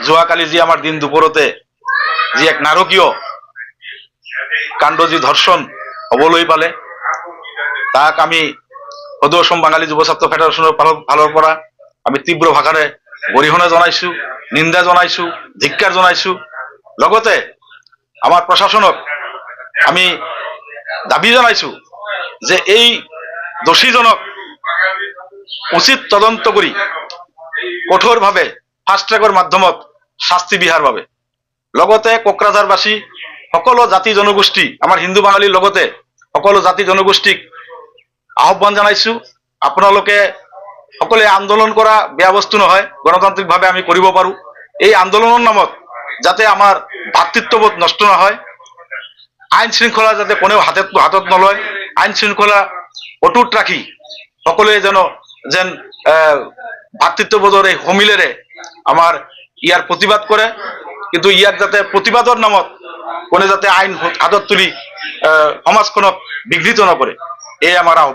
যোৱাকালি যি আমাৰ দিন দুপৰতে যি এক নাৰকীয় কাণ্ড যি ধৰ্ষণ হবলৈ পালে, তাক আমি সদৌ অসম বাঙালী যুৱ ছাত্ৰ ফেডাৰেশ্যনৰ ফালৰ পৰা আমি তীব্ৰ ভাষাৰে গৰিহণা জনাইছো, নিন্দা জনাইছো, ধিক্কাৰ জনাইছো। লগতে আমাৰ প্ৰশাসনক আমি দাবী জনাইছো যে এই দোষীজনক উচিত তদন্ত কৰি কঠোৰভাৱে ফাষ্ট ট্ৰেকৰ মাধ্যমত শাস্তি বিহাৰ বাবে। লগতে কোকৰাঝাৰবাসী সকলো জাতি জনগোষ্ঠী, আমাৰ হিন্দু বাঙালীৰ লগতে সকলো জাতি জনগোষ্ঠীক আহ্বান জনাইছো, আপোনালোকে সকলোৱে আন্দোলন কৰা বেয়া বস্তু নহয়, গণতান্ত্ৰিকভাৱে আমি কৰিব পাৰো। এই আন্দোলনৰ নামত যাতে আমাৰ ভাতৃত্ববোধ নষ্ট নহয়, আইন শৃংখলা যাতে কোনেও হাতত নলয়, আইন শৃংখলা অটুট ৰাখি সকলোৱে যেন ভাতৃত্ববোধৰ এই সমিলেৰে আমাৰ ইয়াৰ প্ৰতিবাদ কৰে। কিন্তু ইয়াক যাতে প্ৰতিবাদৰ নামত কোনে যাতে আইন হাতত তুলি সমাজখনক বিঘ্নিত নকৰে, এই আমাৰ আহ্বান।